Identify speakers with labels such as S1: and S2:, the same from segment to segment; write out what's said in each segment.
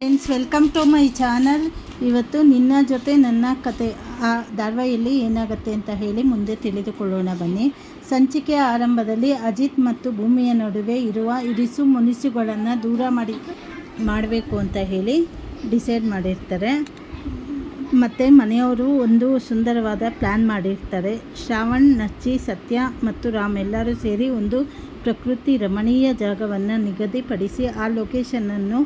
S1: Friends, welcome to my channel. ಇವತ್ತು ನಿನ್ನ ಜೊತೆ ನನ್ನ ಕತೆ ಆ ಧಾರಾವಾಹಿಯಲ್ಲಿ ಏನಾಗುತ್ತೆ ಅಂತ ಹೇಳಿ ಮುಂದೆ ತಿಳಿದುಕೊಳ್ಳೋಣ ಬನ್ನಿ. ಸಂಚಿಕೆಯ ಆರಂಭದಲ್ಲಿ ಅಜಿತ್ ಮತ್ತು ಭೂಮಿಯ ನಡುವೆ ಇರುವ ಇರಿಸು ಮುನಿಸುಗಳನ್ನು ದೂರ ಮಾಡಬೇಕು ಅಂತ ಹೇಳಿ ಡಿಸೈಡ್ ಮಾಡಿರ್ತಾರೆ. ಮತ್ತು ಮನೆಯವರು ಒಂದು ಸುಂದರವಾದ ಪ್ಲ್ಯಾನ್ ಮಾಡಿರ್ತಾರೆ. ಶ್ರಾವಣ್, ನಚ್ಚಿ, ಸತ್ಯ ಮತ್ತು ರಾಮ್ ಎಲ್ಲರೂ ಸೇರಿ ಒಂದು ಪ್ರಕೃತಿ ರಮಣೀಯ ಜಾಗವನ್ನು ನಿಗದಿಪಡಿಸಿ ಆ ಲೊಕೇಶನನ್ನು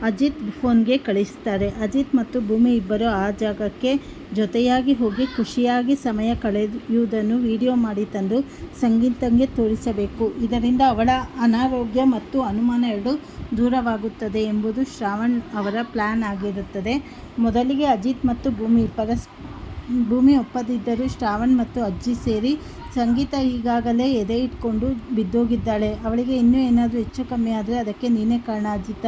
S1: ಅಜಿತ್ ಫೋನ್ಗೆ ಕಳಿಸ್ತಾರೆ. ಅಜಿತ್ ಮತ್ತು ಭೂಮಿ ಇಬ್ಬರು ಆ ಜಾಗಕ್ಕೆ ಜೊತೆಯಾಗಿ ಹೋಗಿ ಖುಷಿಯಾಗಿ ಸಮಯ ಕಳೆಯುವುದನ್ನು ವಿಡಿಯೋ ಮಾಡಿ ತಂದು ಸಂಗೀತಂಗೆ ತೋರಿಸಬೇಕು. ಇದರಿಂದ ಅವಳ ಅನಾರೋಗ್ಯ ಮತ್ತು ಅನುಮಾನ ಎರಡೂ ದೂರವಾಗುತ್ತದೆ ಎಂಬುದು ಶ್ರಾವಣ್ ಅವರ ಪ್ಲ್ಯಾನ್ ಆಗಿರುತ್ತದೆ. ಮೊದಲಿಗೆ ಅಜಿತ್ ಮತ್ತು ಭೂಮಿ ಒಪ್ಪದಿದ್ದರೂ ಶ್ರಾವಣ್ ಮತ್ತು ಅಜ್ಜಿ ಸೇರಿ ಸಂಗೀತ ಈಗಾಗಲೇ ಎದೆ ಇಟ್ಕೊಂಡು ಬಿದ್ದೋಗಿದ್ದಾಳೆ, ಅವಳಿಗೆ ಇನ್ನೂ ಏನಾದರೂ ಹೆಚ್ಚು ಕಮ್ಮಿ ಆದರೆ ಅದಕ್ಕೆ ನೀನೇ ಕಾರಣ ಅಜಿತ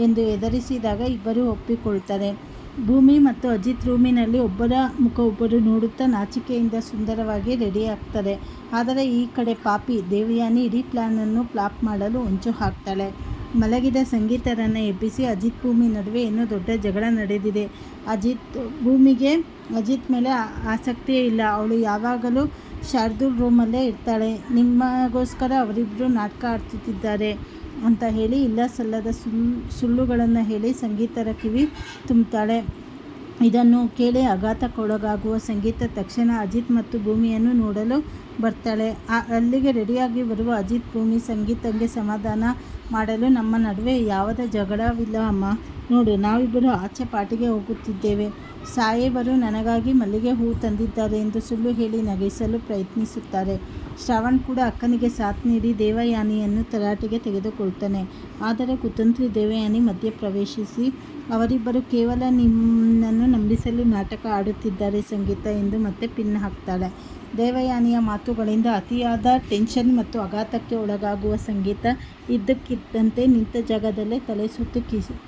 S1: ಎಂದು ಎದುರಿಸಿದಾಗ ಇಬ್ಬರು ಒಪ್ಪಿಕೊಳ್ತಾರೆ. ಭೂಮಿ ಮತ್ತು ಅಜಿತ್ ರೂಮಿನಲ್ಲಿ ಒಬ್ಬರ ಮುಖ ಒಬ್ಬರು ನೋಡುತ್ತಾ ನಾಚಿಕೆಯಿಂದ ಸುಂದರವಾಗಿ ರೆಡಿ ಆಗ್ತಾರೆ. ಆದರೆ ಈ ಕಡೆ ಪಾಪಿ ದೇವಯಾನಿ ಇಡೀ ಪ್ಲ್ಯಾನನ್ನು ಫ್ಲಾಪ್ ಮಾಡಲು ಹೊಂಚು ಹಾಕ್ತಾಳೆ. ಮಲಗಿದ ಸಂಗೀತರನ್ನು ಎಬ್ಬಿಸಿ ಅಜಿತ್ ಭೂಮಿ ನಡುವೆ ಏನೋ ದೊಡ್ಡ ಜಗಳ ನಡೆದಿದೆ. ಭೂಮಿಗೆ ಅಜಿತ್ ಮೇಲೆ ಆಸಕ್ತಿಯೇ ಇಲ್ಲ, ಅವಳು ಯಾವಾಗಲೂ ಶಾರ್ದೂಲ್ ರೂಮಲ್ಲೇ ಇರ್ತಾಳೆ, ನಿಮಗೋಸ್ಕರ ಅವರಿಬ್ಬರು ನಾಟಕ ಆಡ್ತಿದ್ದಾರೆ ಅಂತ ಹೇಳಿ ಇಲ್ಲ ಸಲ್ಲದ ಸುಳ್ಳುಗಳನ್ನು ಹೇಳಿ ಸಂಗೀತರ ಕಿವಿ ತುಂಬುತ್ತಾಳೆ. ಇದನ್ನು ಕೇಳಿ ಆಘಾತಕ್ಕೊಳಗಾಗುವ ಸಂಗೀತ ತಕ್ಷಣ ಅಜಿತ್ ಮತ್ತು ಭೂಮಿಯನ್ನು ನೋಡಲು ಬರ್ತಾಳೆ. ಅಲ್ಲಿಗೆ ರೆಡಿಯಾಗಿ ಬರುವ ಅಜಿತ್ ಭೂಮಿ ಸಂಗೀತಂಗೆ ಸಮಾಧಾನ ಮಾಡಲು, ನಮ್ಮ ನಡುವೆ ಯಾವುದೇ ಜಗಳವಿಲ್ಲ ಅಮ್ಮ, ನೋಡು ನಾವಿಬ್ಬರು ಆಚೆ ಪಾರ್ಟಿಗೆ ಹೋಗುತ್ತಿದ್ದೇವೆ, ಸಾಹೇಬರು ನನಗಾಗಿ ಮಲ್ಲಿಗೆ ಹೂವು ತಂದಿದ್ದಾರೆ ಎಂದು ಸುಳ್ಳು ಹೇಳಿ ನಗಿಸಲು ಪ್ರಯತ್ನಿಸುತ್ತಾರೆ. ಶ್ರವಣ್ ಕೂಡ ಅಕ್ಕನಿಗೆ ಸಾಥ್ ನೀಡಿ ದೇವಯಾನಿಯನ್ನು ತರಾಟೆಗೆ ತೆಗೆದುಕೊಳ್ತಾನೆ. ಆದರೆ ಕುತಂತ್ರಿ ದೇವಯಾನಿ ಮಧ್ಯೆ ಪ್ರವೇಶಿಸಿ ಅವರಿಬ್ಬರು ಕೇವಲ ನಿನ್ನನ್ನು ನಂಬಿಸಲು ನಾಟಕ ಆಡುತ್ತಿದ್ದಾರೆ ಸಂಗೀತ ಎಂದು ಮತ್ತೆ ಪಿನ್ ಹಾಕ್ತಾಳೆ. ದೇವಯಾನಿಯ ಮಾತುಗಳಿಂದ ಅತಿಯಾದ ಟೆನ್ಷನ್ ಮತ್ತು ಆಘಾತಕ್ಕೆ ಒಳಗಾಗುವ ಸಂಗೀತ ಇದ್ದಕ್ಕಿದ್ದಂತೆ ನಿಂತ ಜಾಗದಲ್ಲೇ ತಲೆ ಸುತ್ತಿ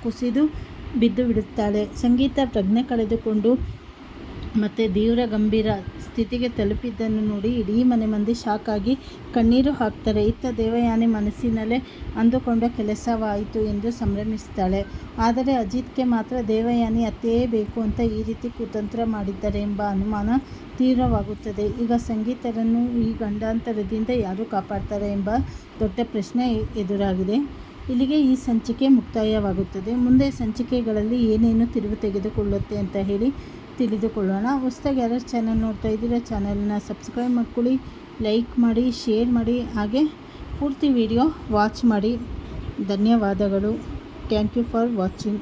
S1: ಕುಸಿದು ಬಿದ್ದು ಬಿಡುತ್ತಾಳೆ. ಸಂಗೀತ ಪ್ರಜ್ಞೆ ಕಳೆದುಕೊಂಡು ಮತ್ತು ತೀವ್ರ ಗಂಭೀರ ಸ್ಥಿತಿಗೆ ತಲುಪಿದ್ದನ್ನು ನೋಡಿ ಇಡೀ ಮನೆ ಮಂದಿ ಶಾಕ್ ಆಗಿ ಕಣ್ಣೀರು ಹಾಕ್ತಾರೆ. ಇತ್ತ ದೇವಯಾನಿ ಮನಸ್ಸಿನಲ್ಲೇ ಅಂದುಕೊಂಡ ಕೆಲಸವಾಯಿತು ಎಂದು ಸಂಭ್ರಮಿಸ್ತಾಳೆ. ಆದರೆ ಅಜಿತ್ಗೆ ಮಾತ್ರ ದೇವಯಾನಿ ಅತ್ತೆಯೇ ಬೇಕು ಅಂತ ಈ ರೀತಿ ಕುತಂತ್ರ ಮಾಡಿದ್ದಾರೆ ಎಂಬ ಅನುಮಾನ ತೀವ್ರವಾಗುತ್ತದೆ. ಈಗ ಸಂಗೀತರನ್ನು ಈ ಗಂಡಾಂತರದಿಂದ ಯಾರು ಕಾಪಾಡ್ತಾರೆ ಎಂಬ ದೊಡ್ಡ ಪ್ರಶ್ನೆ ಎದುರಾಗಿದೆ. ಇಲ್ಲಿಗೆ ಈ ಸಂಚಿಕೆ ಮುಕ್ತಾಯವಾಗುತ್ತದೆ. ಮುಂದೆ ಸಂಚಿಕೆಗಳಲ್ಲಿ ಏನೇನು ತಿರುವು ತೆಗೆದುಕೊಳ್ಳುತ್ತೆ ಅಂತ ಹೇಳಿ ತಿಳಿದುಕೊಳ್ಳೋಣ. ಹೊಸದಾಗಿ ಯಾರು ಚಾನಲ್ ನೋಡ್ತಾ ಇದ್ದೀರಾ ಚಾನಲ್ನ ಸಬ್ಸ್ಕ್ರೈಬ್ ಮಾಡ್ಕೊಳ್ಳಿ, ಲೈಕ್ ಮಾಡಿ, ಶೇರ್ ಮಾಡಿ, ಹಾಗೆ ಪೂರ್ತಿ ವಿಡಿಯೋ ವಾಚ್ ಮಾಡಿ. ಧನ್ಯವಾದಗಳು. Thank you for watching.